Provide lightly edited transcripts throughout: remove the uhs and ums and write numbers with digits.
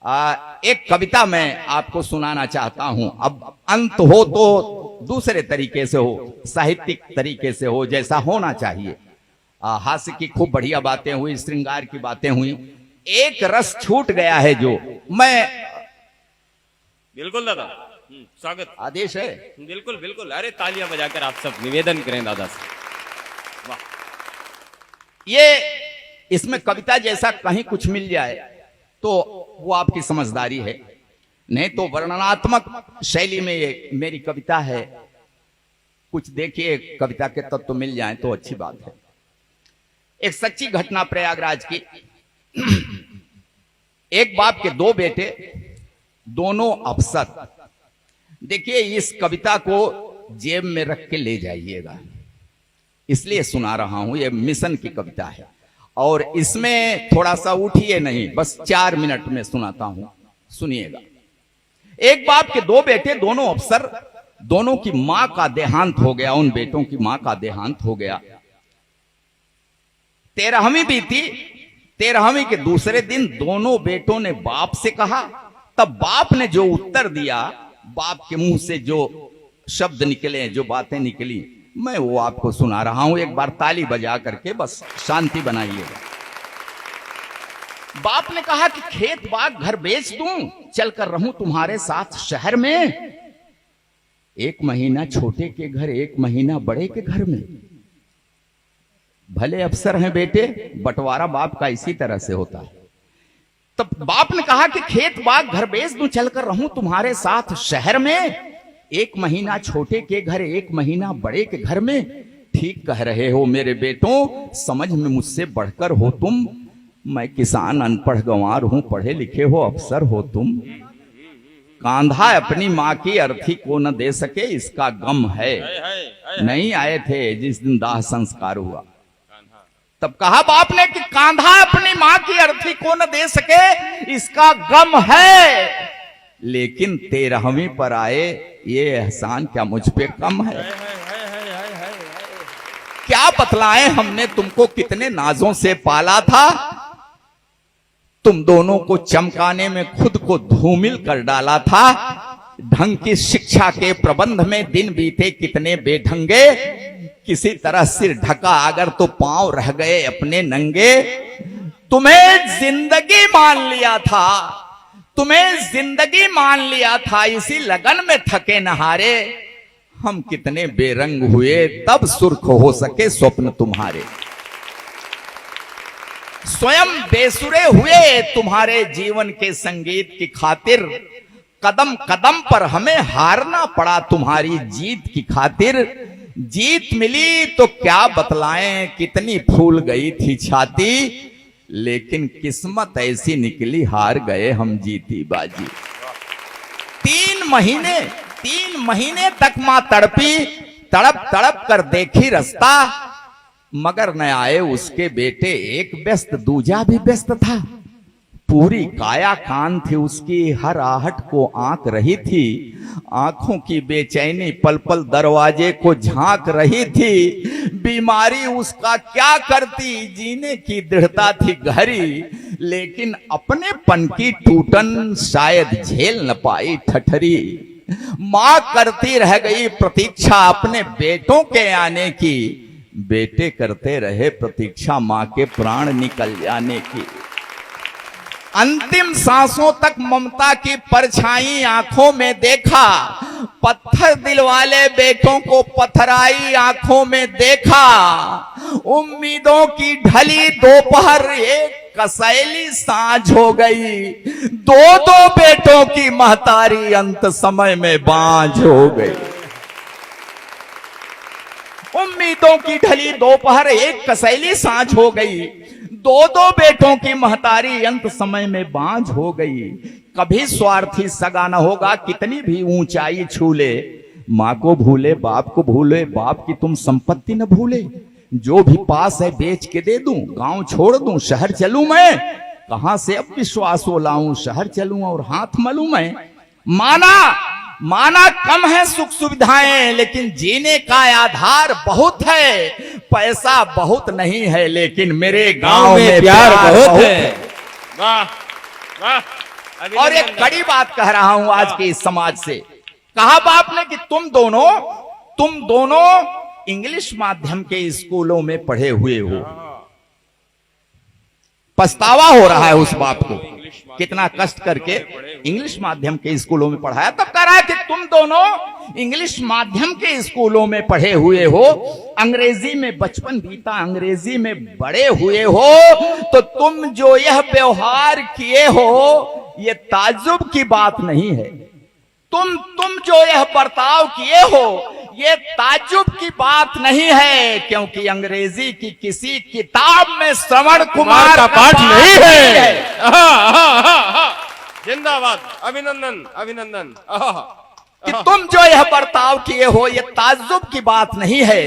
एक कविता मैं आपको सुनाना चाहता हूं। अब अंत हो तो दूसरे तरीके से हो, साहित्यिक तरीके से हो, जैसा होना चाहिए। हास्य की खूब बढ़िया बातें हुई, श्रृंगार की बातें हुई, एक रस छूट गया है जो मैं। बिल्कुल दादा, स्वागत, आदेश है। बिल्कुल बिल्कुल। अरे तालियां बजाकर आप सब निवेदन करें दादा से। वाह, ये इसमें कविता जैसा कहीं कुछ मिल जाए तो वो आपकी समझदारी है, नहीं तो वर्णनात्मक शैली में ये मेरी कविता है। कुछ देखिए कविता के तत्व मिल जाए तो अच्छी बात है। एक सच्ची घटना प्रयागराज की। एक बाप के दो बेटे, दोनों अफसर। देखिए इस कविता को जेब में रख के ले जाइएगा, इसलिए सुना रहा हूं। ये मिशन की कविता है और इसमें थोड़ा सा उठिए नहीं, बस 4 मिनट में सुनाता हूं, सुनिएगा। एक बाप के दो बेटे, दोनों अफसर, दोनों की मां का देहांत हो गया। उन बेटों की मां का देहांत हो गया। 13वीं बीती। 13वीं के दूसरे दिन दोनों बेटों ने बाप से कहा। तब बाप ने जो उत्तर दिया, बाप के मुंह से जो शब्द निकले, जो बातें निकली, मैं वो आपको सुना रहा हूं। एक बार ताली बजा करके बस शांति बनाइएगा। बाप ने कहा कि खेत बाग घर बेच दूं, चलकर रहूं तुम्हारे साथ शहर में। 1 महीना छोटे के घर, 1 महीना बड़े के घर में। भले अफसर हैं बेटे, बंटवारा बाप का इसी तरह से होता है। तब बाप ने कहा कि खेत बाग घर बेच दूं, चलकर रहूं तुम्हारे साथ शहर में। 1 महीना छोटे के घर, 1 महीना बड़े के घर में। ठीक कह रहे हो मेरे बेटों, समझ में मुझसे बढ़कर हो तुम। मैं किसान अनपढ़ गंवार हूं, पढ़े लिखे हो अफसर हो तुम। कांधा अपनी माँ की अर्थी को न दे सके, इसका गम है। नहीं आए थे जिस दिन दाह संस्कार हुआ। तब कहा बाप ने कि कांधा अपनी माँ की अर्थी को न दे सके, इसका गम है। लेकिन 13वीं पर आए, ये एहसान क्या मुझ पे कम है? क्या बतलाएं, हमने तुमको कितने नाजों से पाला था। तुम दोनों को चमकाने में खुद को धूमिल कर डाला था। ढंग की शिक्षा के प्रबंध में दिन बीते कितने बेढंगे। किसी तरह सिर ढका अगर तो पांव रह गए अपने नंगे। तुम्हें जिंदगी मान लिया था, तुम्हें जिंदगी मान लिया था, इसी लगन में थके नहारे। हम कितने बेरंग हुए, तब सुर्ख हो सके स्वप्न तुम्हारे। स्वयं बेसुरे हुए तुम्हारे जीवन के संगीत की खातिर। कदम कदम पर हमें हारना पड़ा तुम्हारी जीत की खातिर। जीत मिली तो क्या बतलाएं, कितनी फूल गई थी छाती। लेकिन किस्मत ऐसी निकली, हार गए हम जीती बाजी। 3 महीने तक मां तड़पी, तड़प तड़प कर देखी रास्ता। मगर न आए उसके बेटे, एक व्यस्त दूजा भी व्यस्त था। पूरी काया कान थी उसकी, हर आहट को आंक रही थी। आंखों की बेचैनी पल पल दरवाजे को झांक रही थी। बीमारी उसका क्या करती, जीने की दृढ़ता थी गहरी। लेकिन अपने पन की टूटन शायद झेल न पाई ठठरी। मां करती रह गई प्रतीक्षा अपने बेटों के आने की। बेटे करते रहे प्रतीक्षा मां के प्राण निकल जाने की। अंतिम सांसों तक ममता की परछाई आंखों में देखा। पत्थर दिल वाले बेटों को पथराई आंखों में देखा। उम्मीदों की ढली दोपहर, एक कसैली सांझ हो गई। 2 बेटों की महतारी अंत समय में बांझ हो गई। उम्मीदों की ढली दोपहर, एक कसैली सांझ हो गई। 2 बेटों की महतारी अंत समय में बांझ हो गई। कभी स्वार्थी सगा न होगा, कितनी भी ऊंचाई छू ले। माँ को भूले, बाप को भूले, बाप की तुम संपत्ति न भूले। जो भी पास है बेच के दे दूं, गांव छोड़ दूं, शहर चलूं मैं। कहां से अब विश्वास हो लाऊं, शहर चलूं और हाथ मलूं मैं। माना कम है सुख सुविधाएं, लेकिन जीने का आधार बहुत है। पैसा बहुत नहीं है, लेकिन मेरे गांव में प्यार बहुत है। वाह वाह, और एक कड़ी बात कह रहा हूं आज के इस समाज से। कहा बाप ने कि तुम दोनों इंग्लिश माध्यम के स्कूलों में पढ़े हुए हो। पछतावा हो रहा है उस बाप को, कितना कष्ट करके इंग्लिश माध्यम के स्कूलों में पढ़ाया। तब कह रहा है कि तुम दोनों इंग्लिश माध्यम के स्कूलों में पढ़े हुए हो, अंग्रेजी में बचपन बीता, अंग्रेजी में बड़े हुए हो, तो तुम जो यह व्यवहार किए हो ये ताज्जुब की बात नहीं है। तुम जो यह बर्ताव किए हो ये ताज्जुब की बात नहीं है, क्योंकि अंग्रेजी की किसी किताब में श्रवण कुमार का पाठ नहीं है। जिंदाबाद, अभिनंदन अभिनंदन। कि तुम जो यह बर्ताव किए हो ये ताज्जुब की बात नहीं है,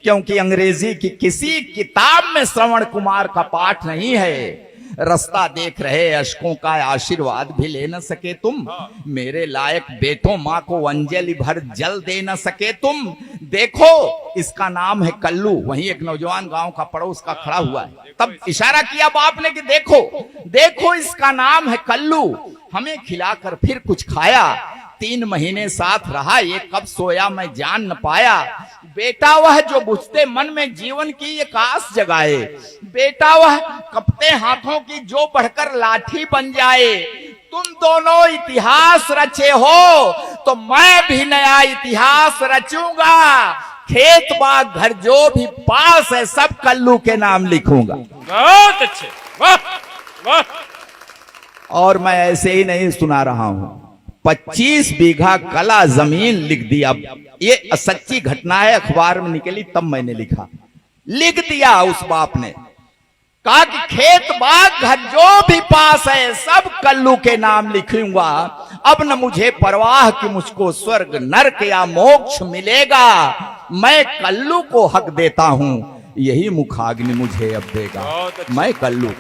क्योंकि अंग्रेजी की किसी किताब में श्रवण कुमार का पाठ नहीं है। रास्ता देख रहे अशकों का आशीर्वाद भी ले न सके तुम, मेरे लायक बेटों माँ को अंजलि भर जल दे न सके तुम। देखो इसका नाम है कल्लू। वहीं एक नौजवान गांव का पड़ोस का खड़ा हुआ है, तब इशारा किया बाप ने कि देखो इसका नाम है कल्लू, हमें खिलाकर फिर कुछ खाया, 3 महीने साथ रहा, ये कब सोया मैं जान न पाया। बेटा वह जो बुझते मन में जीवन की एक आस जगाए, बेटा वह कपते हाथों की जो बढ़कर लाठी बन जाए। तुम दोनों इतिहास रचे हो तो मैं भी नया इतिहास रचूंगा। खेत बाग घर जो भी पास है सब कल्लू के नाम लिखूंगा। बहुत अच्छे, वाह वाह। और मैं ऐसे ही नहीं सुना रहा हूं, 25 बीघा कला जमीन लिख दिया। ये सच्ची घटना है, अखबार में निकली तब मैंने लिख दिया उस बाप ने। कहा कि खेत बाग घर जो भी पास है सब कल्लू के नाम लिखूंगा। अब न मुझे परवाह कि मुझको स्वर्ग नरक या मोक्ष मिलेगा, मैं कल्लू को हक देता हूं, यही मुखाग्नि मुझे अब देगा। मैं कल्लू।